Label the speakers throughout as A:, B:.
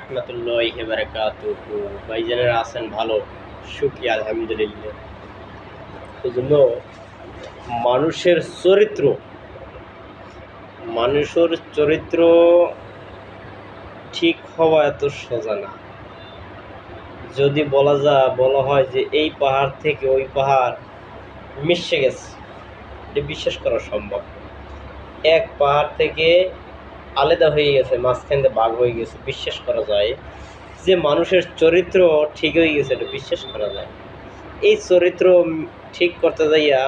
A: রহমতুল্লাহি বারাকাতুহু। ভাইজানেরা আছেন ভালো? শুকরিয়া, আলহামদুলিল্লাহ। এই জন্য মানুষের চরিত্র মানুষের চরিত্র ঠিক হওয়া এত সোজা না। যদি বলা হয় যে এই পাহাড় থেকে ওই পাহাড় মিশে গেছে, এটা বিশ্বাস করা সম্ভব। এক পাহাড় থেকে আলাদা হয়ে গেছে, মাঝখান দিয়ে ভাগ হয়ে গেছে, বিশ্বাস করা যায়। যে মানুষের চরিত্র ঠিক হয়ে গেছে, এটা বিশ্বাস করা যায়। এই চরিত্র ঠিক করতে যাইয়া,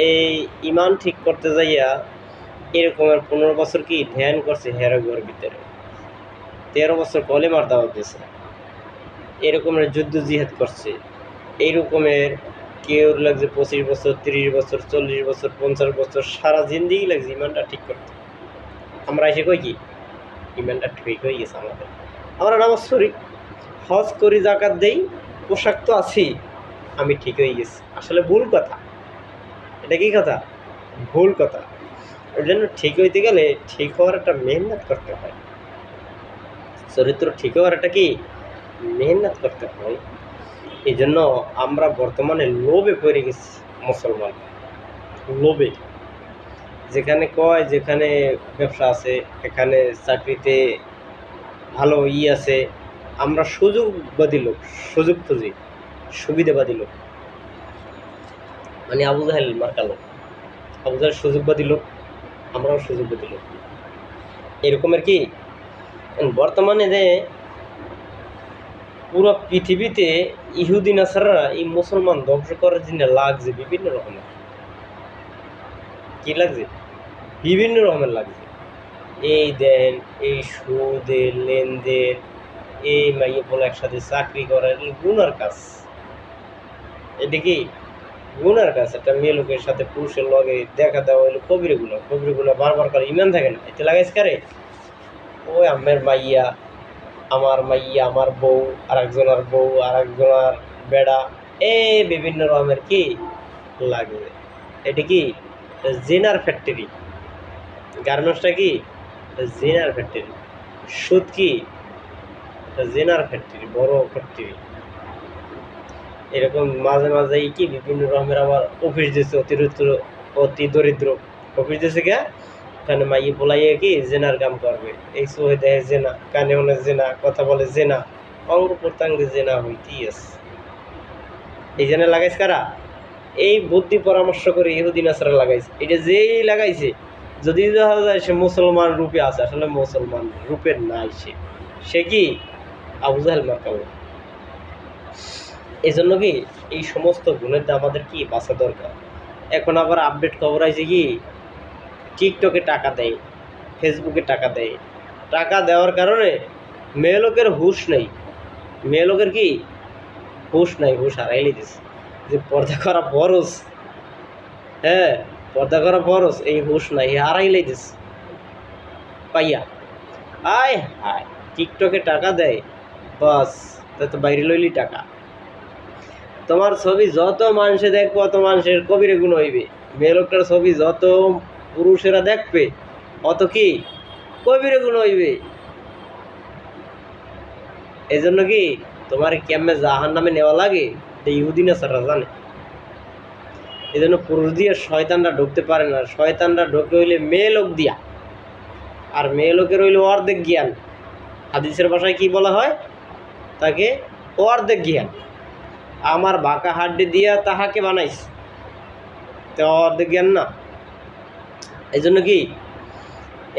A: এই ইমান ঠিক করতে যাইয়া এরকমের 15 বছর কি ধ্যান করছে হেরাগুয়ার ভিতরে, 13 বছর কলেমার দাওয়াত দিয়েছে, এরকমের যুদ্ধ জিহাদ করছে। এইরকমের কেউ লাগছে 25 বছর, 30 বছর, 40 বছর, 50 বছর, সারা জিন্দিগি লাগছে ইমানটা ঠিক করতে। আমরা এসে কই কি ইমানটা ঠিক হয়ে গেছে আমাদের, আমরা নামাজ পড়ি, হজ করি, জাকাত দেই, পোশাক তো আছি, আমি ঠিক হয়ে গেছি। আসলে ভুল কথা। এটা কি কথা? ভুল কথা। ওই জন্য ঠিক হইতে গেলে ঠিক হওয়ার একটা মেহনত করতে হয়। চরিত্র ঠিক হওয়ার একটা কি মেহনত করতে হয়। এই জন্য আমরা বর্তমানে লোভে পড়ে গেছি মুসলমান। লোভে, যেখানে ব্যবসা আছে, এখানে চাকরিতে ভালো আছে, আমরা সুযোগবাদী লোক, সুযোগ খুঁজি, সুবিধাবাদী লোক, মানে আবু জাহেল মার্কা লোক। আবু জাহেল সুযোগবাদী লোক, আমরাও সুযোগবাদী লোক। এরকমের কি বর্তমানে যে পুরো পৃথিবীতে ইহুদি নাসাররা এই মুসলমান ধ্বংস করার জন্য লাগছে বিভিন্ন রকমের। কি লাগছে? বিভিন্ন রকমের লাগছে। এই দেন, এই সুদের লেনদেন, এই মাইয়ে বলে একসাথে চাকরি করা, গুনার কাজ। এটা কি গুনার কাজ? একটা মেয়ে লোকের সাথে পুরুষের লগে দেখা দেওয়া হইলো কবিরে গুণা। কবিরে গুণা বারবার করে ইমান থাকে না, এতে লাগাইছে কারে? ওই আমার মাইয়া, আমার মাইয়া, আমার বউ, আর একজনের বউ, আর একজনের বেড়া, এই বিভিন্ন রকমের কি লাগবে। এটা কি জিনার ফ্যাক্টরি। গার্মেন্টসটা কি জিনার ফ্যাক্টরি। সুদ কি জিনার ফ্যাক্টরি, বড় ফ্যাক্টরি। এরকম মাঝে মাঝে কি বিভিন্ন রকমের আবার অফিস দিয়েছে, অতি দরিদ্র অফিস দিয়েছে কে, কানে মাইয়ে বলাইয়ে কি জেনার কাম করবে। এই সোহে দেয় জেনা, কানে মনে জেনা, কথা বলে জেনা, অঙ্গ প্রত্যঙ্গে জেনা হইতেই আছে। এই জন্য লাগাইছে কারা? এই বুদ্ধি পরামর্শ করে ইহুদি নাসারা লাগাইছে। এটা যেই লাগাইছে, যদি দেখা যায় সে মুসলমান রূপে আছে, আসলে মুসলমান রূপের নাই সে কি আবু জাহেল মার্কা। এই জন্য কি এই সমস্ত গুণের আমাদের কি বাঁচা দরকার। এখন আবার আপডেট খবর আছে কি টিকটকে টাকা দেয়, ফেসবুকে টাকা দেয়। টাকা দেওয়ার কারণে মেয়ে লোকের হুঁশ নেই। মেয়ে লোকের কি হুঁশ নাই, হুঁশ হারাইলে দিচ্ছে। যে পর্দা করা ফরজ, হ্যাঁ পর্দা করা ফরজ, এই হুঁশ নাই, হারাইলে দিচ্ছে পাইয়া। আয় হায়, টিকটকে টাকা দেয়, বাস তা তো বাইরে লইলি টাকা। তোমার ছবি যত মানুষে দেখবে অত মানুষের কবিরে গুণ হইবে। মেয়ে লোকটার ছবি যত পুরুষেরা দেখবে অত কি কবিরে গুণ হইবে। এই জন্য কি তোমার কেমনে জাহান নামে নেওয়া লাগে ইহুদি নাসাররা জানে। এই জন্য পুরুষ দিয়ে শয়তানরা ঢুকতে পারে না। শয়তানরা ঢুকে হইলে মেয়ে লোক দিয়া, আর মেয়ে লোকের হইলে অর্ধেক জ্ঞান। হাদিসের ভাষায় কি বলা হয়? তাকে অর্ধেক জ্ঞান। আমার বাঁকা হাড্ডি দিয়া তাহাকে বানাইছে, তো অর্ধেক জ্ঞান না। এই জন্য কি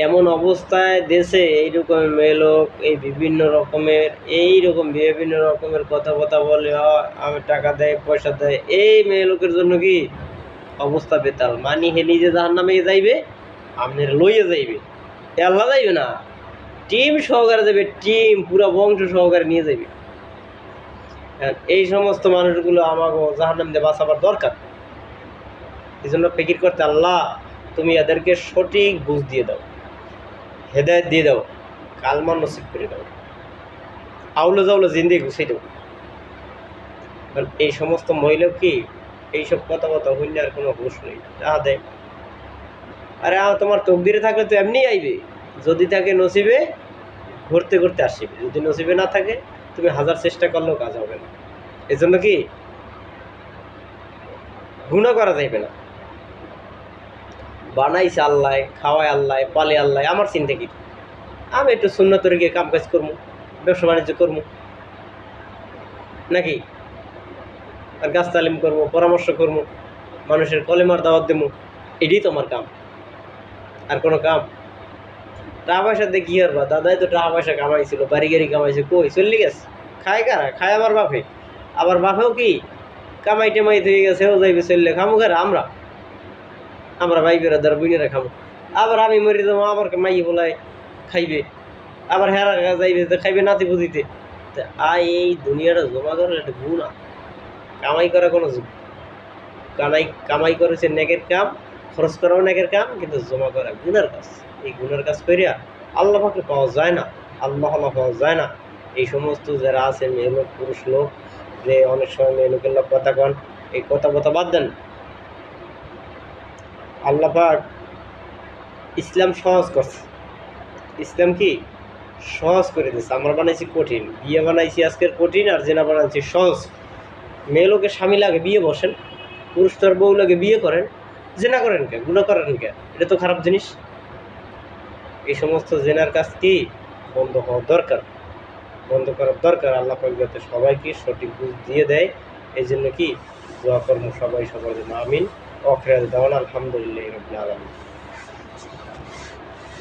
A: এমন অবস্থায় দেশে এইরকম মেয়ে লোক এই বিভিন্ন রকমের কথা বলে, আমি টাকা দেয়, পয়সা দেয়, এই মেয়ে লোকের জন্য কি অবস্থা বেতাল। মানি হে নিজে জাহান নামে যাইবে, আপনার লইয়ে যাইবে, আল্লাহ যাইবে না, টিম সহকারে যাবে, টিম পুরা বংশ সহকারে নিয়ে যাইবে। এই সমস্ত মানুষগুলো আমাকে জাহান্নাম দিয়ে বাঁচাবার দরকার। এই জন্য ফিকির করতে, আল্লাহ তুমি এদেরকে সঠিক বুঝ দিয়ে দাও, হেদায়ত দিয়ে দাও, কালমান নসিব করে দাও, আউলো জাউলো জিন্দি ঘুষাই দাও। কারণ এই সমস্ত মহিলা কি এইসব কথা হইলে আর কোনো হুঁশ নেই, টাকা দেয়। আরে তোমার তকদিরে থাকলে তো এমনি আইবে, যদি থাকে নসিবে ঘুরতে ঘুরতে আসবে। যদি নসিবে না থাকে তুমি হাজার চেষ্টা করলেও কাজ হবে না। এজন্য কি গুনাহ করা যাইবে না। বানাইছে আল্লাহ, খাওয়ায় আল্লাহ, পালে আল্লাহ, আমার চিন্তা কি? আমি একটু সুন্নতরে গিয়ে কাম কাজ করবো, ব্যবসা বাণিজ্য করবো নাকি, আর গাছ তালিম করবো, পরামর্শ করবো, মানুষের কলেমার দাওয়াত দেবো, এটাই তো আমার কাম। আর কোনো কাম টাকা পয়সা দিয়ে কি করবা? দাদাই তো টাকা পয়সা কামাইছিল, বাড়ি গাড়ি কামাইছে, কই চললি গেছে? খায় কারা? খায় আমার বাপে। আবার বাপেও কি কামাই টেমাই হয়ে গেছে, ও যাইবে চললে, খামু কারা? আমরা ভাই বেড়াদার বুঝিয়ে খামো। আবার আমি মরি যাবো, আবার মাই বলায় খাইবে, আবার হেরা যাইবে খাইবে নাতি বুঝিতে। এই দুনিয়াটা জমা করার একটা গুণা। কামাই করা কোনো কামাই করেছে নেকের কাম, খরচ করাও নেকের কাম, কিন্তু জমা করা গুনার কাজ। এই গুনার কাজ করিয়া আল্লাহ পাকে পাওয়া যায় না, আল্লাহ পাওয়া যায় না। এই সমস্ত যারা আছে মেয়ে লোক পুরুষ লোক, যে অনেক সময় মেয়ে লোকের লোক কথা কন, এই কথা বাদ দেন। আল্লাহ পাক ইসলাম সহজ করছে। ইসলাম কি সহজ করে দিচ্ছে। আমরা বানাইছি কঠিন, বিয়ে বানাইছি আজকের কঠিন, আর জেনা বানাইছি সহজ। মেয়ে লোকের স্বামী লাগে বিয়ে বসেন, পুরুষ তোর বউ লাগে বিয়ে করেন, জেনা করেন কে, গুনাহ করেন কে? এটা তো খারাপ জিনিস। এই সমস্ত জেনার কাজ কি বন্ধ হওয়া দরকার, বন্ধ করার দরকার। আল্লাহ পাক যাতে সবাইকে সঠিক বুঝ দিয়ে দেয়, এই জন্য কি দোয়া করবো সবাই সবার জন্য। আমিন। আলহামদুলিল্লাহ রাব্বিল আলামিন।